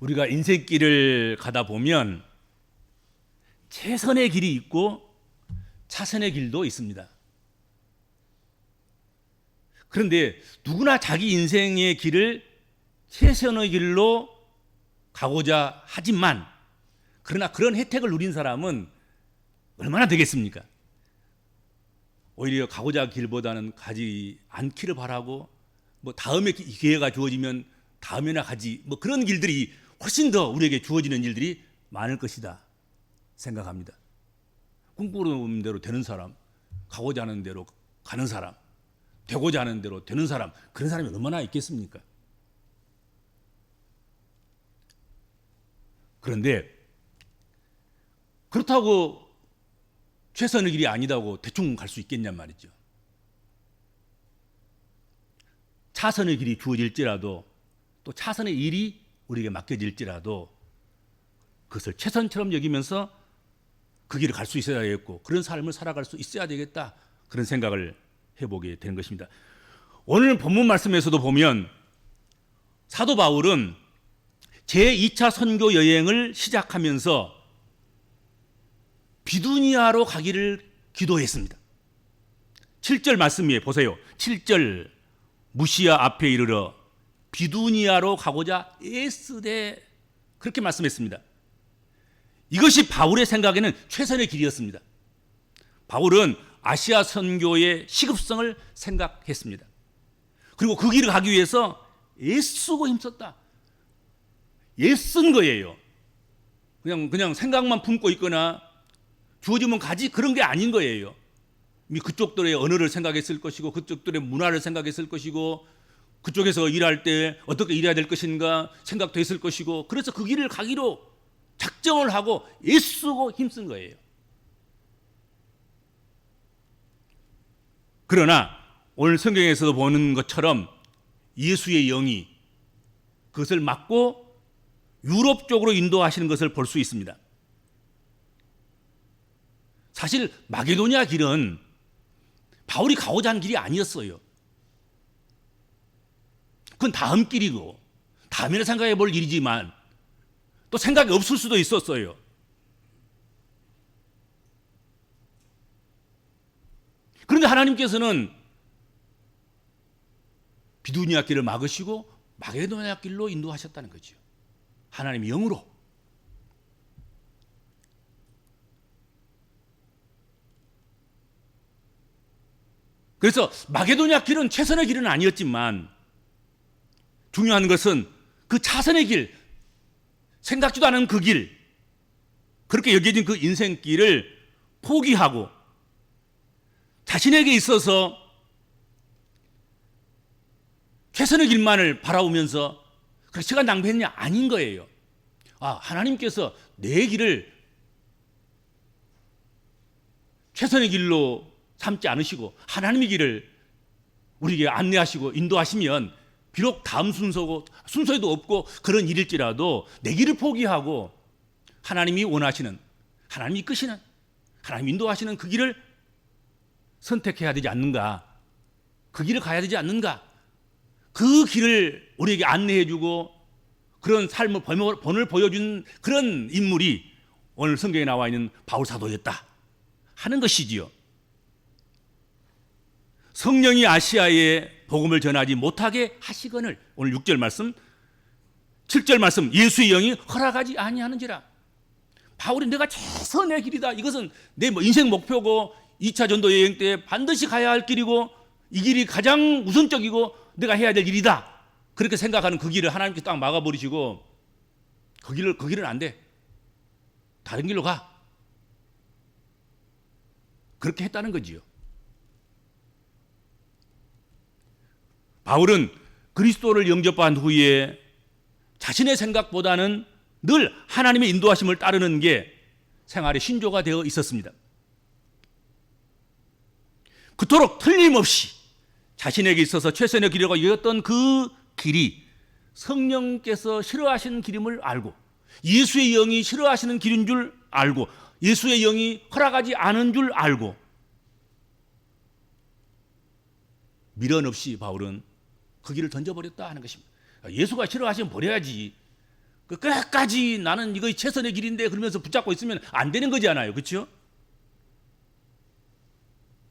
우리가 인생길을 가다 보면 최선의 길이 있고 차선의 길도 있습니다. 그런데 누구나 자기 인생의 길을 최선의 길로 가고자 하지만, 그러나 그런 혜택을 누린 사람은 얼마나 되겠습니까? 오히려 가고자 할 길보다는 가지 않기를 바라고, 다음에 기회가 주어지면 다음에나 가지, 그런 길들이 훨씬 더 우리에게 주어지는 일들이 많을 것이다 생각합니다. 꿈꾸는 대로 되는 사람, 가고자 하는 대로 가는 사람, 되고자 하는 대로 되는 사람, 그런 사람이 얼마나 있겠습니까? 그런데 그렇다고 최선의 길이 아니다고 대충 갈 수 있겠냔 말이죠. 차선의 길이 주어질지라도, 또 차선의 일이 우리에게 맡겨질지라도 그것을 최선처럼 여기면서 그 길을 갈 수 있어야 되겠고, 그런 삶을 살아갈 수 있어야 되겠다, 그런 생각을 해보게 되는 것입니다. 오늘 본문 말씀에서도 보면 사도 바울은 제2차 선교 여행을 시작하면서 비두니아로 가기를 기도했습니다. 7절 말씀에 보세요. 7절, 무시아 앞에 이르러 비두니아로 가고자 애쓰되, 그렇게 말씀했습니다. 이것이 바울의 생각에는 최선의 길이었습니다. 바울은 아시아 선교의 시급성을 생각했습니다. 그리고 그 길을 가기 위해서 애쓰고 힘썼다. 애쓴 거예요. 그냥 생각만 품고 있거나 주어지면 가지, 그런 게 아닌 거예요. 그쪽들의 언어를 생각했을 것이고, 그쪽들의 문화를 생각했을 것이고, 그쪽에서 일할 때 어떻게 일해야 될 것인가 생각도 했을 것이고, 그래서 그 길을 가기로 작정을 하고 애쓰고 힘쓴 거예요. 그러나 오늘 성경에서도 보는 것처럼 예수의 영이 그것을 막고 유럽 쪽으로 인도하시는 것을 볼 수 있습니다. 사실 마게도니아 길은 바울이 가고자 하는 길이 아니었어요. 그건 다음 길이고 다음에는 생각해 볼 일이지만, 또 생각이 없을 수도 있었어요. 그런데 하나님께서는 비두니아 길을 막으시고 마게도니아 길로 인도하셨다는 거죠. 하나님의 영으로. 그래서 마게도니아 길은 최선의 길은 아니었지만, 중요한 것은 그 차선의 길, 생각지도 않은 그 길, 그렇게 여겨진 그 인생길을 포기하고 자신에게 있어서 최선의 길만을 바라보면서 그렇게 시간 낭비했냐? 아닌 거예요. 하나님께서 내 길을 최선의 길로 삼지 않으시고 하나님의 길을 우리에게 안내하시고 인도하시면, 비록 다음 순서에도 없고 그런 일일지라도 내 길을 포기하고 하나님이 원하시는, 하나님이 이끄시는, 하나님이 인도하시는 그 길을 선택해야 되지 않는가, 그 길을 가야 되지 않는가, 그 길을 우리에게 안내해주고 그런 삶을 본을 보여준 그런 인물이 오늘 성경에 나와 있는 바울 사도였다 하는 것이지요. 성령이 아시아에 복음을 전하지 못하게 하시거늘, 오늘 6절 말씀, 7절 말씀, 예수의 영이 허락하지 아니하는지라. 바울이 내가 최선의 길이다, 이것은 내 인생 목표고 2차 전도 여행 때 반드시 가야 할 길이고 이 길이 가장 우선적이고 내가 해야 될 일이다, 그렇게 생각하는 그 길을 하나님께 딱 막아버리시고, 그 길은 안 돼, 다른 길로 가, 그렇게 했다는 거지요. 바울은 그리스도를 영접한 후에 자신의 생각보다는 늘 하나님의 인도하심을 따르는 게 생활의 신조가 되어 있었습니다. 그토록 틀림없이 자신에게 있어서 최선의 길이라고 여겼던 그 길이 성령께서 싫어하시는 길임을 알고, 예수의 영이 싫어하시는 길인 줄 알고, 예수의 영이 허락하지 않은 줄 알고, 미련 없이 바울은 그 길을 던져버렸다 하는 것입니다. 예수가 싫어하시면 버려야지. 그 끝까지 나는 이거 최선의 길인데 그러면서 붙잡고 있으면 안 되는 거잖아요. 그렇죠?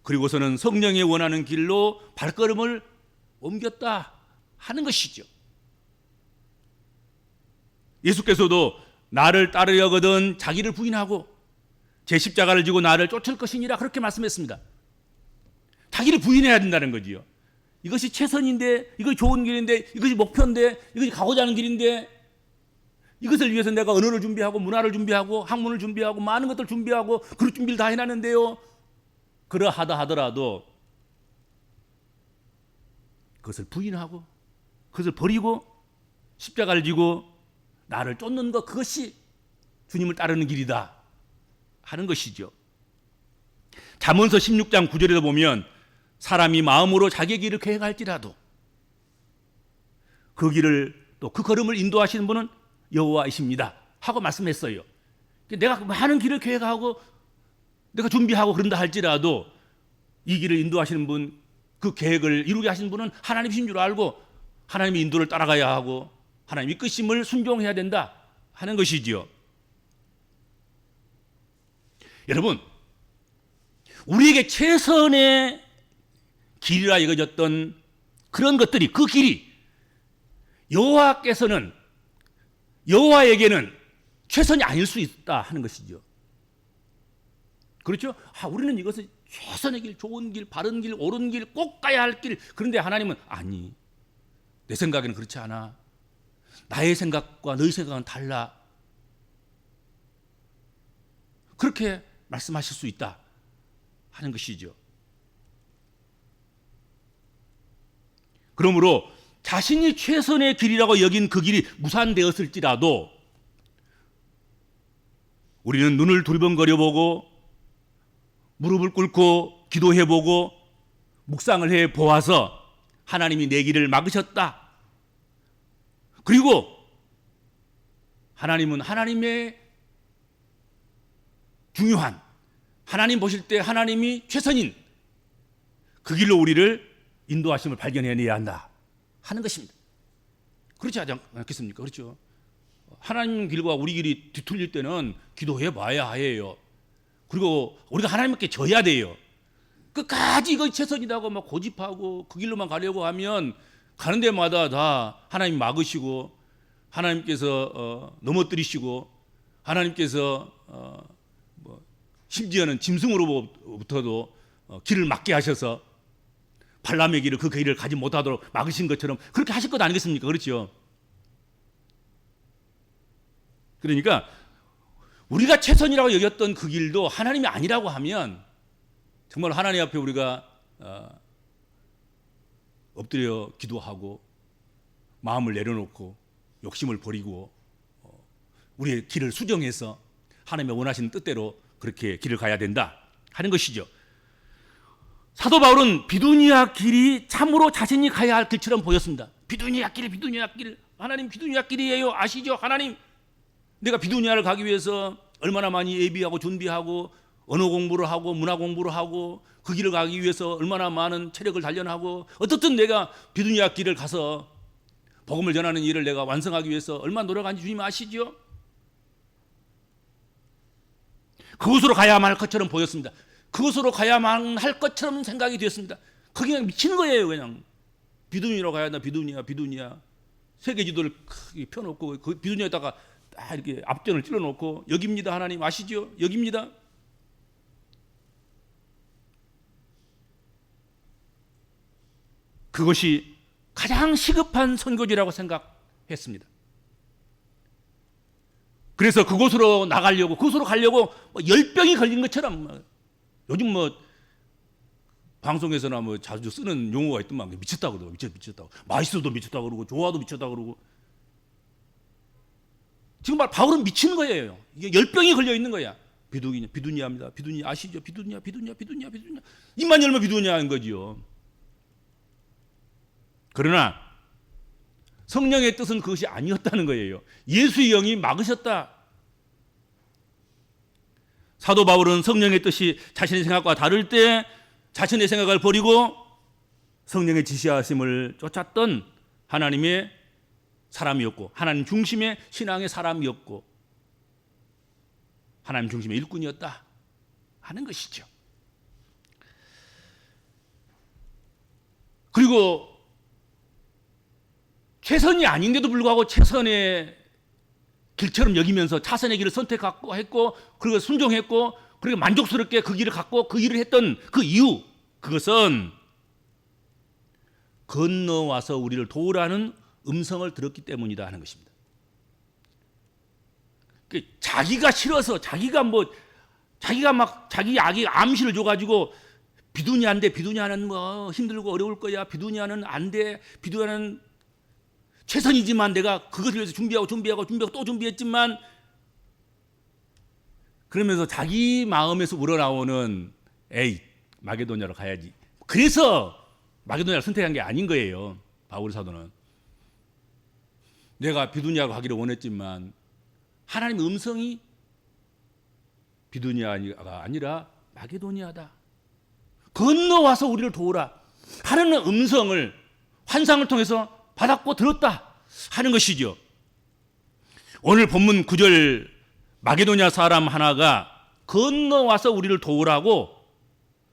그리고서는 성령이 원하는 길로 발걸음을 옮겼다 하는 것이죠. 예수께서도 나를 따르려거든 자기를 부인하고 제 십자가를 지고 나를 쫓을 것이니라 그렇게 말씀했습니다. 자기를 부인해야 된다는 거지요. 이것이 최선인데, 이것이 좋은 길인데, 이것이 목표인데, 이것이 가고자 하는 길인데, 이것을 위해서 내가 언어를 준비하고 문화를 준비하고 학문을 준비하고 많은 것들 준비하고 그릇 준비를 다 해놨는데요. 그러하다 하더라도 그것을 부인하고 그것을 버리고 십자가를 지고 나를 쫓는 것, 그것이 주님을 따르는 길이다 하는 것이죠. 잠언서 16장 9절에도 보면 사람이 마음으로 자기의 길을 계획할지라도 그 길을 또 그 걸음을 인도하시는 분은 여호와이십니다 하고 말씀했어요. 내가 많은 길을 계획하고 내가 준비하고 그런다 할지라도 이 길을 인도하시는 분, 그 계획을 이루게 하시는 분은 하나님이신 줄 알고 하나님의 인도를 따라가야 하고 하나님의 이끄심을 순종해야 된다 하는 것이지요. 여러분, 우리에게 최선의 길이라 여겨졌던 그런 것들이, 그 길이 여호와에게는 최선이 아닐 수 있다 하는 것이죠. 그렇죠? 우리는 이것을 최선의 길, 좋은 길, 바른 길, 옳은 길, 꼭 가야 할 길. 그런데 하나님은 아니, 내 생각에는 그렇지 않아. 나의 생각과 너희 생각은 달라. 그렇게 말씀하실 수 있다 하는 것이죠. 그러므로 자신이 최선의 길이라고 여긴 그 길이 무산되었을지라도 우리는 눈을 두리번거려보고 무릎을 꿇고 기도해보고 묵상을 해보아서 하나님이 내 길을 막으셨다. 그리고 하나님은 하나님의 중요한, 하나님 보실 때 하나님이 최선인 그 길로 우리를 인도하심을 발견해내야 한다 하는 것입니다. 그렇지 않겠습니까? 그렇죠. 하나님 길과 우리 길이 뒤틀릴 때는 기도해 봐야 해요. 그리고 우리가 하나님께 져야 돼요. 끝까지 이거 최선이라고 막 고집하고 그 길로만 가려고 하면 가는 데마다 다 하나님 막으시고 하나님께서 넘어뜨리시고 하나님께서 심지어는 짐승으로부터도 길을 막게 하셔서 발람의 길을, 그 길을 가지 못하도록 막으신 것처럼 그렇게 하실 것 아니겠습니까? 그렇죠? 그러니까 우리가 최선이라고 여겼던 그 길도 하나님이 아니라고 하면 정말 하나님 앞에 우리가 엎드려 기도하고 마음을 내려놓고 욕심을 버리고 우리의 길을 수정해서 하나님의 원하시는 뜻대로 그렇게 길을 가야 된다 하는 것이죠. 사도 바울은 비두니아 길이 참으로 자신이 가야 할 길처럼 보였습니다. 비두니아 길, 하나님 비두니아 길이에요. 아시죠? 하나님, 내가 비두니아를 가기 위해서 얼마나 많이 예비하고 준비하고 언어 공부를 하고 문화 공부를 하고 그 길을 가기 위해서 얼마나 많은 체력을 단련하고 어떻든 내가 비두니아 길을 가서 복음을 전하는 일을 내가 완성하기 위해서 얼마나 노력하는지 주님 아시죠? 그곳으로 가야만 할 것처럼 보였습니다. 그곳으로 가야만 할 것처럼 생각이 되었습니다. 거기 그냥 미치는 거예요. 그냥 비두니아로 가야 한다. 비두니아 세계 지도를 크게 펴놓고 그 비두니아에다가 딱 이렇게 앞전을 찔러놓고 여기입니다. 하나님 아시죠? 여기입니다. 그것이 가장 시급한 선교지라고 생각했습니다. 그래서 그곳으로 나가려고, 그곳으로 가려고 열병이 걸린 것처럼, 요즘 방송에서나 자주 쓰는 용어가 있더만 미쳤다 그러고, 미쳤다고, 맛있어도 미쳤다 그러고, 좋아도 미쳤다 그러고. 지금 바울은 미친 거예요. 이게 열병이 걸려 있는 거야. 비두니아입니다. 비두니아 아시죠? 비두니아. 입만 열면 비두니아인 거지요. 그러나 성령의 뜻은 그것이 아니었다는 거예요. 예수의 영이 막으셨다. 사도 바울은 성령의 뜻이 자신의 생각과 다를 때 자신의 생각을 버리고 성령의 지시하심을 쫓았던 하나님의 사람이었고 하나님 중심의 신앙의 사람이었고 하나님 중심의 일꾼이었다 하는 것이죠. 그리고 최선이 아닌데도 불구하고 최선의 길처럼 여기면서 차선의 길을 선택했고 그리고 순종했고 그리고 만족스럽게 그 길을 갖고 그 일을 했던 그 이유, 그것은 건너와서 우리를 도우라는 음성을 들었기 때문이다 하는 것입니다. 자기가 싫어서 자기가 막 자기 아기 암시를 줘가지고 비두니아인데 비두니아는 뭐 힘들고 어려울 거야. 비두니아는 안 돼. 비두니아는 최선이지만 내가 그것을 위해서 준비하고 또 준비했지만 그러면서 자기 마음에서 우러나오는 에이 마게도냐로 가야지. 그래서 마게도냐를 선택한 게 아닌 거예요. 바울 사도는. 내가 비두니아로 가기를 원했지만 하나님의 음성이 비두니아가 아니라 마게도니아다. 건너와서 우리를 도우라 하는 음성을 환상을 통해서 받았고 들었다 하는 것이죠. 오늘 본문 9절 마게도냐 사람 하나가 건너와서 우리를 도우라고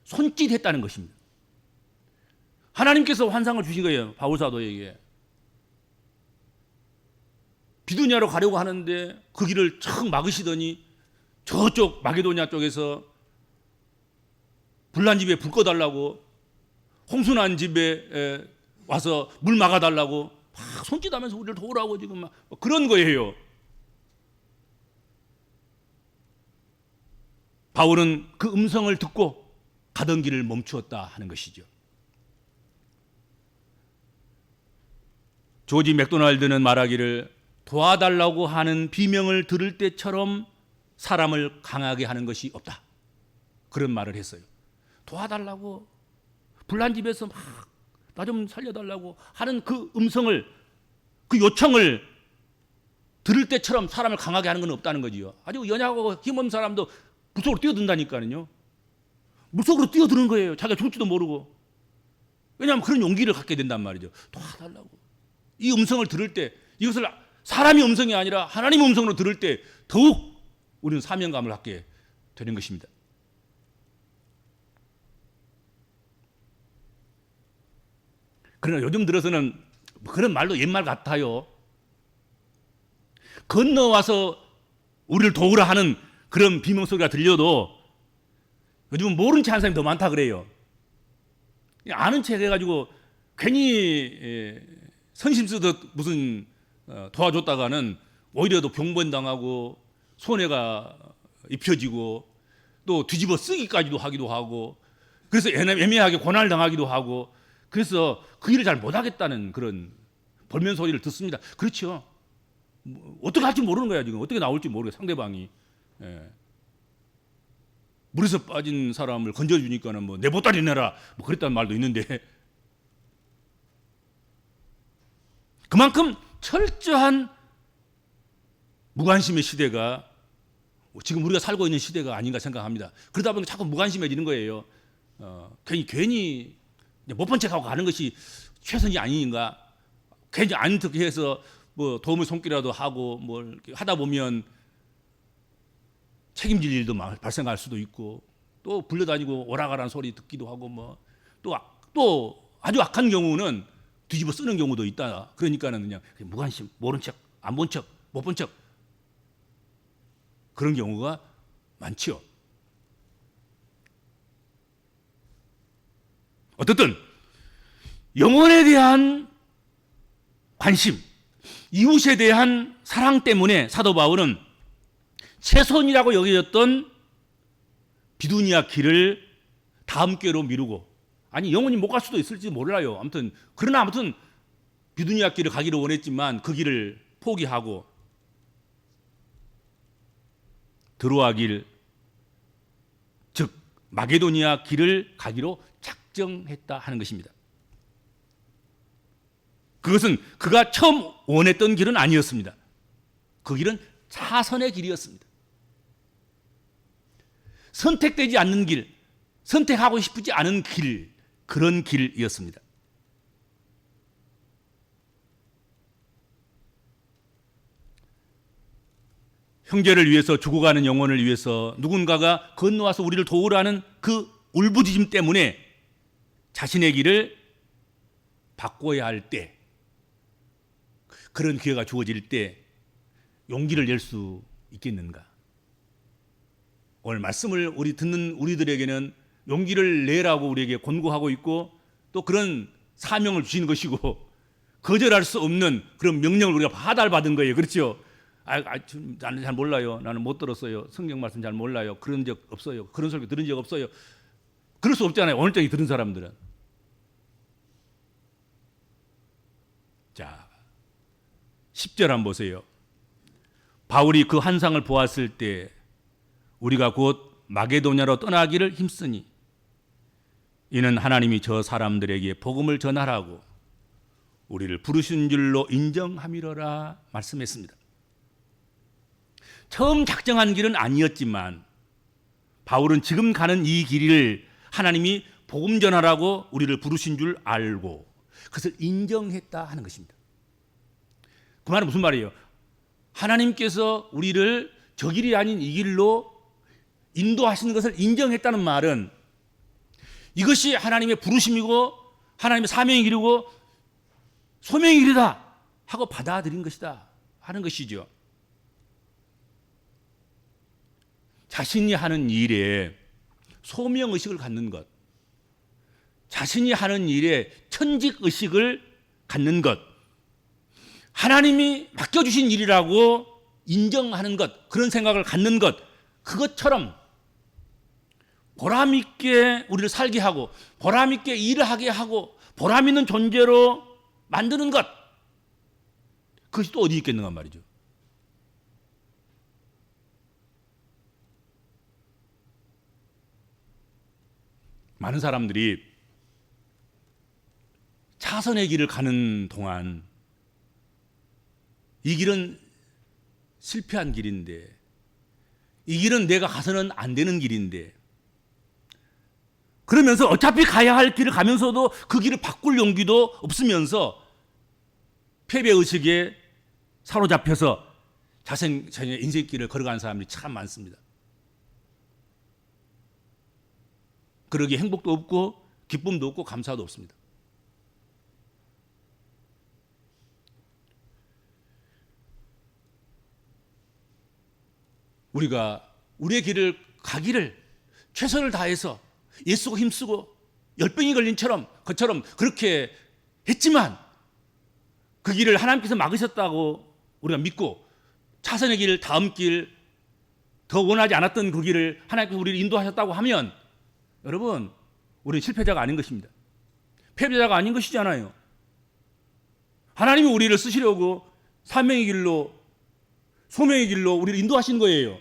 손짓했다는 것입니다. 하나님께서 환상을 주신 거예요. 바울 사도에게. 비두니아로 가려고 하는데 그 길을 척 막으시더니 저쪽 마게도냐 쪽에서 불난 집에 불 꺼달라고 홍수난 집에 와서 물 막아달라고 막 손짓하면서 우리를 도우라고 지금 막 그런 거예요. 바울은 그 음성을 듣고 가던 길을 멈추었다 하는 것이죠. 조지 맥도날드는 말하기를 도와달라고 하는 비명을 들을 때처럼 사람을 강하게 하는 것이 없다. 그런 말을 했어요. 도와달라고 불난 집에서 막 나 좀 살려달라고 하는 그 음성을 그 요청을 들을 때처럼 사람을 강하게 하는 건 없다는 거지요. 아주 연약하고 힘없는 사람도 물속으로 뛰어든다니까요. 물속으로 뛰어드는 거예요. 자기가 죽을지도 모르고. 왜냐하면 그런 용기를 갖게 된단 말이죠. 도와달라고. 이 음성을 들을 때 이것을 사람의 음성이 아니라 하나님의 음성으로 들을 때 더욱 우리는 사명감을 갖게 되는 것입니다. 그러나 요즘 들어서는 그런 말도 옛말 같아요. 건너와서 우리를 도우라 하는 그런 비명소리가 들려도 요즘은 모른 체 하는 사람이 더 많다 그래요. 아는 체 해가지고 괜히 선심 쓰듯 무슨 도와줬다가는 오히려 더 병번당하고 손해가 입혀지고 또 뒤집어 쓰기까지도 하기도 하고 그래서 애매하게 고난을 당하기도 하고 그래서 그 일을 잘 못하겠다는 그런 벌면 소리를 듣습니다. 그렇죠. 어떻게 할지 모르는 거야 지금. 어떻게 나올지 모르겠어 상대방이. 물에서 빠진 사람을 건져주니까는 뭐 내 보따리 내라 뭐 그랬다는 말도 있는데 그만큼 철저한 무관심의 시대가 지금 우리가 살고 있는 시대가 아닌가 생각합니다. 그러다 보니까 자꾸 무관심해지는 거예요. 괜히 못 본 척하고 가는 것이 최선이 아닌가. 괜히 안 듣게 해서 뭐 도움의 손길이라도 하고 뭘 하다 보면 책임질 일도 발생할 수도 있고 또 불려다니고 오라가라는 소리 듣기도 하고 뭐 또 아주 악한 경우는 뒤집어 쓰는 경우도 있다. 그러니까는 그냥 무관심, 모른 척, 안 본 척, 못 본 척 그런 경우가 많죠. 어떻든 영혼에 대한 관심, 이웃에 대한 사랑 때문에 사도 바울은 최선이라고 여겨졌던 비두니아 길을 다음 기회로 미루고 아니 영원히 못 갈 수도 있을지 몰라요. 그러나 비두니아 길을 가기를 원했지만 그 길을 포기하고 드로아 길, 즉 마게도니아 길을 가기로 작정했다 하는 것입니다. 그것은 그가 처음 원했던 길은 아니었습니다. 그 길은 차선의 길이었습니다. 선택되지 않는 길, 선택하고 싶지 않은 길, 그런 길이었습니다. 형제를 위해서 죽어가는 영혼을 위해서 누군가가 건너와서 우리를 도우라는 그 울부짖음 때문에 자신의 길을 바꿔야 할 때, 그런 기회가 주어질 때 용기를 낼 수 있겠는가? 오늘 말씀을 듣는 우리들에게는 용기를 내라고 우리에게 권고하고 있고, 또 그런 사명을 주시는 것이고, 거절할 수 없는 그런 명령을 우리가 받은 거예요. 그렇죠? 나는 잘 몰라요. 나는 못 들었어요. 성경 말씀 잘 몰라요. 그런 적 없어요. 그런 소리 들은 적 없어요. 그럴 수 없잖아요. 오늘 저기 들은 사람들은. 자, 10절 한번 보세요. 바울이 그 환상을 보았을 때 우리가 곧 마게도냐로 떠나기를 힘쓰니 이는 하나님이 저 사람들에게 복음을 전하라고 우리를 부르신 줄로 인정함이로라 말씀했습니다. 처음 작정한 길은 아니었지만 바울은 지금 가는 이 길을 하나님이 복음 전하라고 우리를 부르신 줄 알고 그것을 인정했다 하는 것입니다. 그 말은 무슨 말이에요? 하나님께서 우리를 저 길이 아닌 이 길로 인도하시는 것을 인정했다는 말은 이것이 하나님의 부르심이고 하나님의 사명의 길이고 소명의 길이다 하고 받아들인 것이다 하는 것이죠. 자신이 하는 일에 소명의식을 갖는 것, 자신이 하는 일에 천직의식을 갖는 것, 하나님이 맡겨주신 일이라고 인정하는 것, 그런 생각을 갖는 것, 그것처럼 보람 있게 우리를 살게 하고 보람 있게 일을 하게 하고 보람 있는 존재로 만드는 것, 그것이 또 어디 있겠는가 말이죠. 많은 사람들이 차선의 길을 가는 동안 이 길은 실패한 길인데, 이 길은 내가 가서는 안 되는 길인데, 그러면서 어차피 가야 할 길을 가면서도 그 길을 바꿀 용기도 없으면서 패배의식에 사로잡혀서 자신의 인생길을 걸어가는 사람들이 참 많습니다. 그러기에 행복도 없고 기쁨도 없고 감사도 없습니다. 우리가 우리의 길을 가기를 최선을 다해서 애쓰고 힘쓰고 열병이 걸린 것처럼 그렇게 했지만 그 길을 하나님께서 막으셨다고 우리가 믿고 차선의 길, 다음 길, 더 원하지 않았던 그 길을 하나님께서 우리를 인도하셨다고 하면 여러분, 우리는 실패자가 아닌 것입니다. 패배자가 아닌 것이잖아요. 하나님이 우리를 쓰시려고 사명의 길로, 소명의 길로 우리를 인도하신 거예요.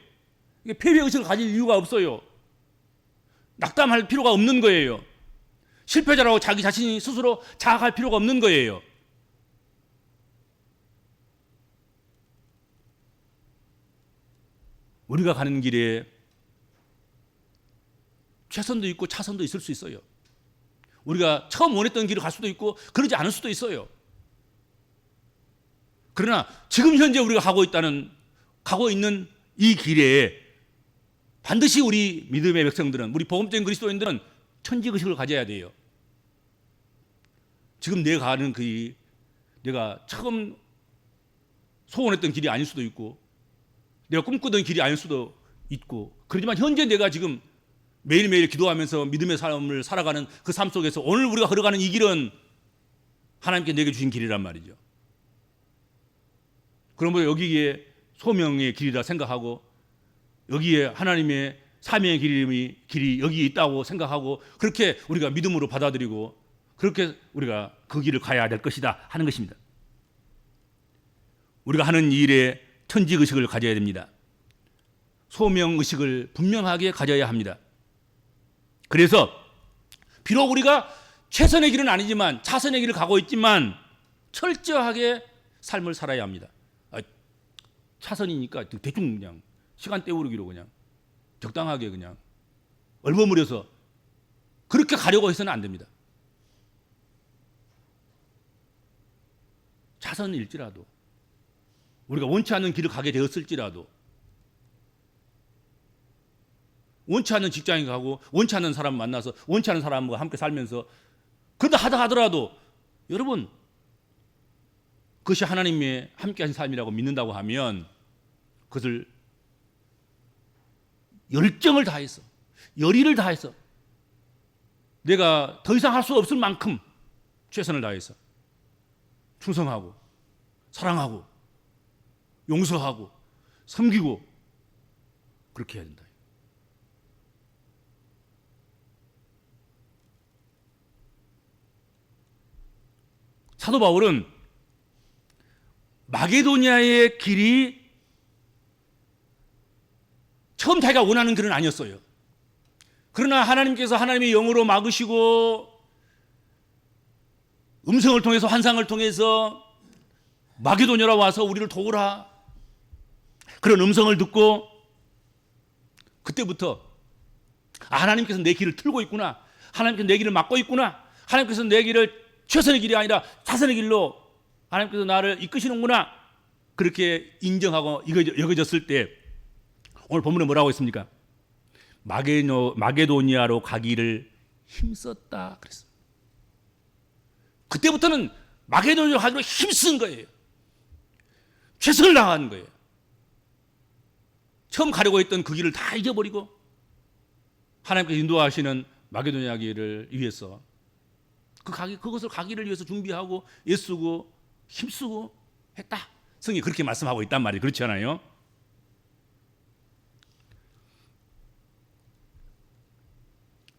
패배의식을 가질 이유가 없어요. 낙담할 필요가 없는 거예요. 실패자라고 자기 자신이 스스로 자학할 필요가 없는 거예요. 우리가 가는 길에 최선도 있고 차선도 있을 수 있어요. 우리가 처음 원했던 길을 갈 수도 있고 그러지 않을 수도 있어요. 그러나 지금 현재 우리가 가고 있는 이 길에 반드시 우리 믿음의 백성들은, 우리 복음적인 그리스도인들은 천직의식을 가져야 돼요. 지금 내가 가는 그 길, 내가 처음 소원했던 길이 아닐 수도 있고 내가 꿈꾸던 길이 아닐 수도 있고, 그렇지만 현재 내가 지금 매일매일 기도하면서 믿음의 삶을 살아가는 그 삶 속에서 오늘 우리가 걸어가는 이 길은 하나님께 내게 주신 길이란 말이죠. 그러므로 여기에 소명의 길이라 생각하고 여기에 하나님의 사명의 길이 여기 있다고 생각하고 그렇게 우리가 믿음으로 받아들이고 그렇게 우리가 그 길을 가야 될 것이다 하는 것입니다. 우리가 하는 일에 천직의식을 가져야 됩니다. 소명의식을 분명하게 가져야 합니다. 그래서 비록 우리가 최선의 길은 아니지만 차선의 길을 가고 있지만 철저하게 삶을 살아야 합니다. 차선이니까 대충 그냥 시간 때우기로 그냥 적당하게 그냥 얼버무려서 그렇게 가려고 해서는 안 됩니다. 차선일지라도 우리가 원치 않는 길을 가게 되었을지라도 원치 않는 직장에 가고 원치 않는 사람 만나서 원치 않는 사람과 함께 살면서 그런다 하더라도 여러분 그것이 하나님의 함께 하신 삶이라고 믿는다고 하면 그것을 열정을 다해서 열의를 다해서 내가 더 이상 할 수 없을 만큼 최선을 다해서 충성하고 사랑하고 용서하고 섬기고 그렇게 해야 된다. 사도 바울은 마게도니아의 길이 처음 자기가 원하는 길은 아니었어요. 그러나 하나님께서 하나님의 영으로 막으시고 음성을 통해서 환상을 통해서 마게도냐로 와서 우리를 도우라 그런 음성을 듣고 그때부터 하나님께서 내 길을 틀고 있구나, 하나님께서 내 길을 막고 있구나, 하나님께서 내 길을 최선의 길이 아니라 자선의 길로 하나님께서 나를 이끄시는구나 그렇게 인정하고 여겨졌을 때 오늘 본문에 뭐라고 했습니까? 마게도니아로 가기를 힘썼다 그랬습니다. 그때부터는 마게도니아로 가기로 힘쓴 거예요. 최선을 다하는 거예요. 처음 가려고 했던 그 길을 다 잊어버리고 하나님께서 인도하시는 마게도니아 길을 위해서 그것을 가기를 위해서 준비하고 애쓰고 힘쓰고 했다. 성경이 그렇게 말씀하고 있단 말이에요. 그렇지 않아요?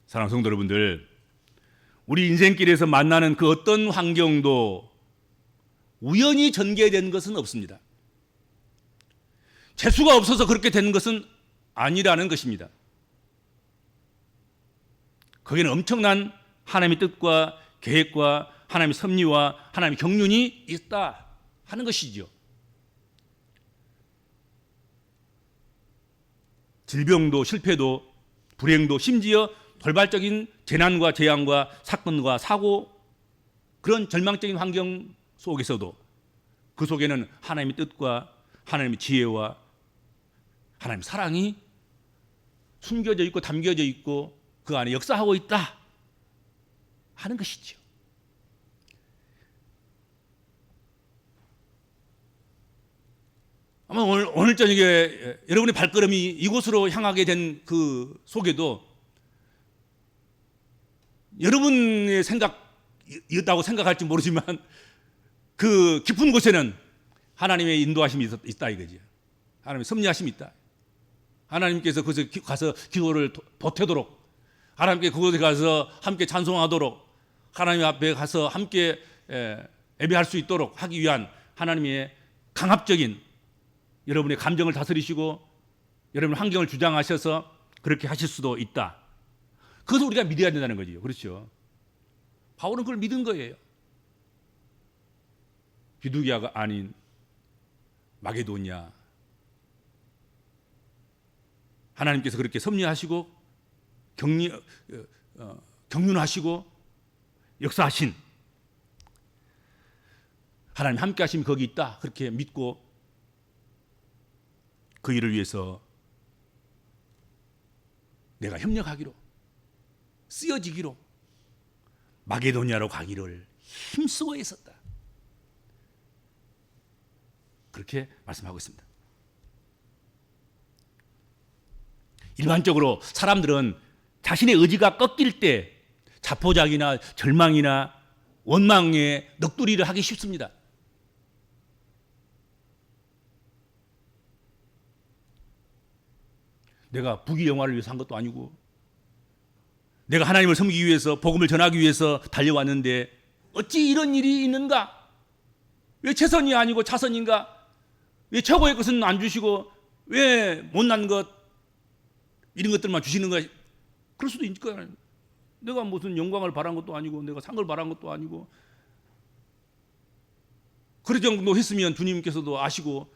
사랑하는 성도 여러분들, 우리 인생길에서 만나는 그 어떤 환경도 우연히 전개된 것은 없습니다. 재수가 없어서 그렇게 된 것은 아니라는 것입니다. 거기는 엄청난 하나님의 뜻과 계획과 하나님의 섭리와 하나님의 경륜이 있다 하는 것이죠. 질병도 실패도 불행도 심지어 돌발적인 재난과 재앙과 사건과 사고 그런 절망적인 환경 속에서도 그 속에는 하나님의 뜻과 하나님의 지혜와 하나님의 사랑이 숨겨져 있고 담겨져 있고 그 안에 역사하고 있다 하는 것이죠. 아마 오늘 저녁에 여러분의 발걸음이 이곳으로 향하게 된 그 속에도 여러분의 생각이었다고 생각할지 모르지만 그 깊은 곳에는 하나님의 인도하심이 있다 이거지. 하나님의 섭리하심이 있다. 하나님께서 그곳에 가서 기도를 보태도록, 하나님께 그곳에 가서 함께 찬송하도록, 하나님 앞에 가서 함께 예배할 수 있도록 하기 위한 하나님의 강압적인 여러분의 감정을 다스리시고 여러분의 환경을 주장하셔서 그렇게 하실 수도 있다. 그것을 우리가 믿어야 된다는 거죠. 그렇죠? 바울은 그걸 믿은 거예요. 비두기아가 아닌 마게도니아, 하나님께서 그렇게 섭리하시고 경륜하시고 역사하신 하나님 함께 하심이 거기 있다 그렇게 믿고 그 일을 위해서 내가 협력하기로 쓰여지기로 마게도니아로 가기를 힘쓰고 있었다. 그렇게 말씀하고 있습니다. 일반적으로 사람들은 자신의 의지가 꺾일 때 자포자기나 절망이나 원망에 넋두리를 하기 쉽습니다. 내가 부귀영화를 위해서 한 것도 아니고 내가 하나님을 섬기기 위해서 복음을 전하기 위해서 달려왔는데 어찌 이런 일이 있는가? 왜 최선이 아니고 차선인가? 왜 최고의 것은 안 주시고 왜 못난 것 이런 것들만 주시는 거야? 그럴 수도 있을 거야. 내가 무슨 영광을 바란 것도 아니고 내가 상을 바란 것도 아니고 그럴 정도 했으면 주님께서도 아시고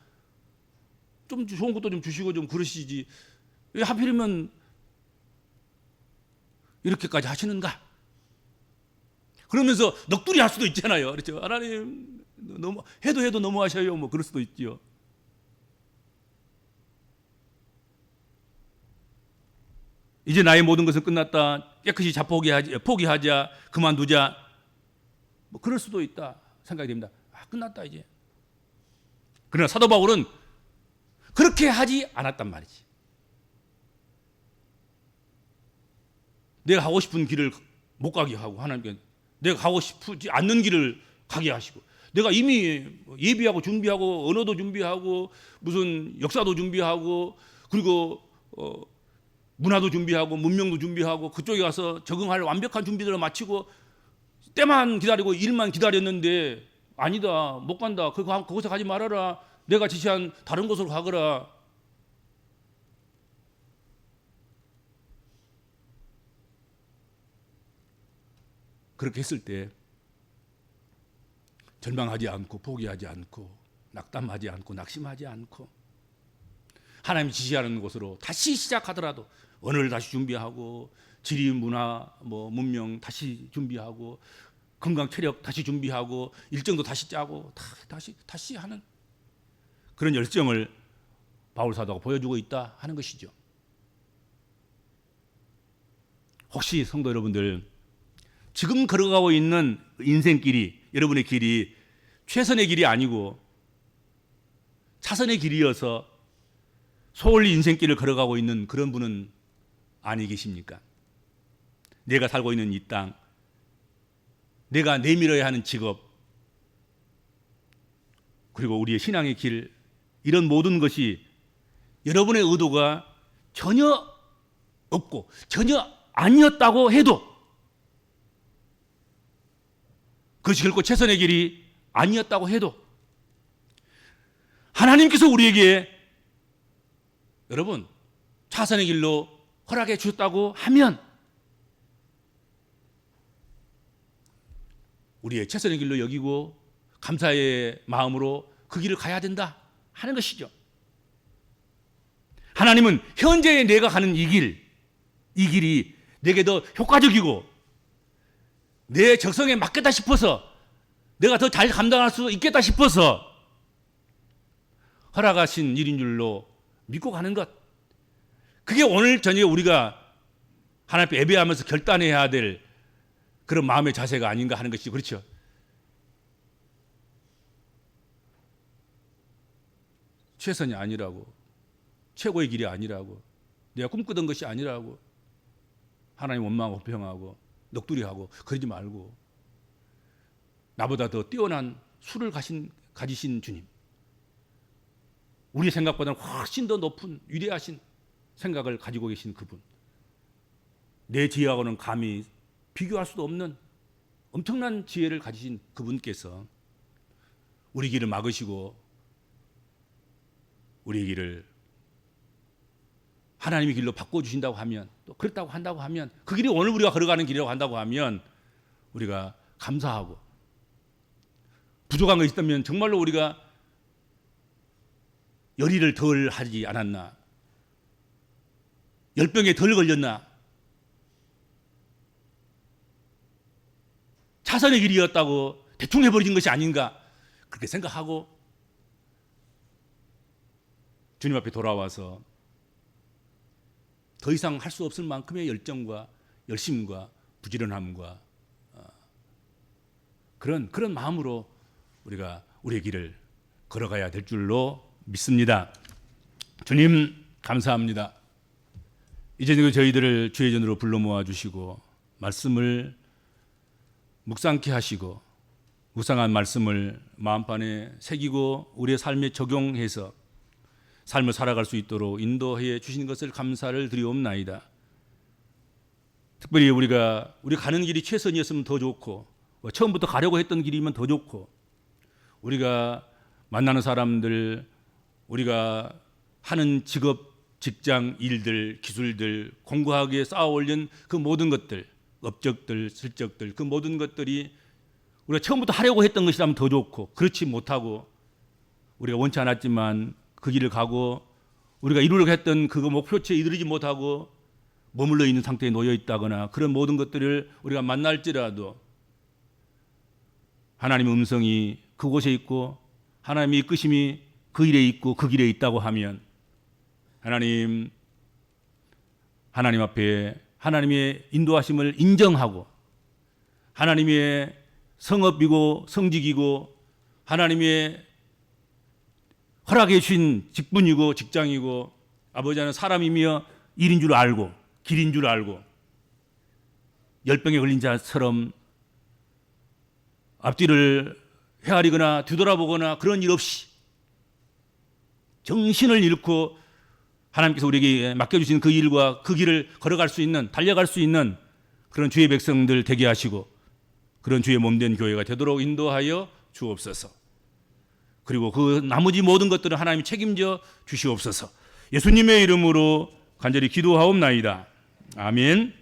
좀 좋은 것도 좀 주시고 좀 그러시지 왜 하필이면 이렇게까지 하시는가? 그러면서 넋두리 할 수도 있잖아요. 그렇죠? 하나님 너무 해도 너무하셔요. 뭐 그럴 수도 있죠. 이제 나의 모든 것은 끝났다. 깨끗이 포기하자. 그만두자. 뭐 그럴 수도 있다 생각이 됩니다. 끝났다 이제. 그러나 사도 바울은 그렇게 하지 않았단 말이지. 내가 가고 싶은 길을 못 가게 하고, 하나님께 내가 가고 싶지 않는 길을 가게 하시고, 내가 이미 예비하고 준비하고 언어도 준비하고 무슨 역사도 준비하고 그리고 문화도 준비하고 문명도 준비하고 그쪽에 가서 적응할 완벽한 준비들을 마치고 때만 기다리고 일만 기다렸는데 아니다, 못 간다, 그곳에 가지 말아라, 내가 지시한 다른 곳으로 가거라. 그렇게 했을 때 절망하지 않고 포기하지 않고 낙담하지 않고 낙심하지 않고 하나님이 지시하는 곳으로 다시 시작하더라도 언어를 다시 준비하고 지리 문화 문명 다시 준비하고 건강 체력 다시 준비하고 일정도 다시 짜고 다시 하는 그런 열정을 바울 사도가 보여주고 있다 하는 것이죠. 혹시 성도 여러분들, 지금 걸어가고 있는 인생길이, 여러분의 길이 최선의 길이 아니고 차선의 길이어서 소홀히 인생길을 걸어가고 있는 그런 분은 아니 계십니까? 내가 살고 있는 이 땅, 내가 내밀어야 하는 직업, 그리고 우리의 신앙의 길, 이런 모든 것이 여러분의 의도가 전혀 없고 전혀 아니었다고 해도, 그것이 결코 최선의 길이 아니었다고 해도 하나님께서 우리에게 여러분 차선의 길로 허락해 주셨다고 하면 우리의 최선의 길로 여기고 감사의 마음으로 그 길을 가야 된다 하는 것이죠. 하나님은 현재의 내가 가는 이 길이 내게 더 효과적이고 내 적성에 맞겠다 싶어서 내가 더 잘 감당할 수 있겠다 싶어서 허락하신 일인 줄로 믿고 가는 것, 그게 오늘 저녁에 우리가 하나님 앞에 예배하면서 결단해야 될 그런 마음의 자세가 아닌가 하는 것이죠. 그렇죠? 최선이 아니라고, 최고의 길이 아니라고, 내가 꿈꾸던 것이 아니라고 하나님 원망하고 불평하고 넋두리하고 그러지 말고, 나보다 더 뛰어난 수를 가지신 주님, 우리 생각보다는 훨씬 더 높은 위대하신 생각을 가지고 계신 그분, 내 지혜하고는 감히 비교할 수도 없는 엄청난 지혜를 가지신 그분께서 우리 길을 막으시고 우리의 길을 하나님의 길로 바꿔주신다고 하면, 또 그렇다고 한다고 하면, 그 길이 오늘 우리가 걸어가는 길이라고 한다고 하면 우리가 감사하고, 부족한 것이 있다면 정말로 우리가 열의를 덜 하지 않았나, 열병에 덜 걸렸나, 차선의 길이었다고 대충 해버린 것이 아닌가, 그렇게 생각하고 주님 앞에 돌아와서 더 이상 할 수 없을 만큼의 열정과 열심과 부지런함과 그런 마음으로 우리가 우리의 길을 걸어가야 될 줄로 믿습니다. 주님 감사합니다. 이제 저희들을 주의 전으로 불러 모아 주시고 말씀을 묵상케 하시고 묵상한 말씀을 마음판에 새기고 우리의 삶에 적용해서 삶을 살아갈 수 있도록 인도해 주신 것을 감사를 드리옵나이다. 특별히 우리가 가는 길이 최선이었으면 더 좋고, 처음부터 가려고 했던 길이면 더 좋고, 우리가 만나는 사람들, 우리가 하는 직업, 직장, 일들, 기술들, 공고하게 쌓아 올린 그 모든 것들, 업적들, 실적들, 그 모든 것들이 우리가 처음부터 하려고 했던 것이라면 더 좋고, 그렇지 못하고 우리가 원치 않았지만 그 길을 가고 우리가 이루려고 했던 그 목표치에 이르지 못하고 머물러 있는 상태에 놓여 있다거나, 그런 모든 것들을 우리가 만날지라도 하나님의 음성이 그곳에 있고 하나님의 이끄심이 그 일에 있고 그 길에 있다고 하면, 하나님 하나님 앞에 하나님의 인도하심을 인정하고 하나님의 성업이고 성직이고 하나님의 허락해 주신 직분이고 직장이고 아버지는 사람이며 일인 줄 알고 길인 줄 알고 열병에 걸린 자처럼 앞뒤를 헤아리거나 뒤돌아보거나 그런 일 없이 정신을 잃고 하나님께서 우리에게 맡겨주신 그 일과 그 길을 걸어갈 수 있는 달려갈 수 있는 그런 주의 백성들 되게 하시고 그런 주의 몸된 교회가 되도록 인도하여 주옵소서. 그리고 그 나머지 모든 것들은 하나님이 책임져 주시옵소서. 예수님의 이름으로 간절히 기도하옵나이다. 아멘.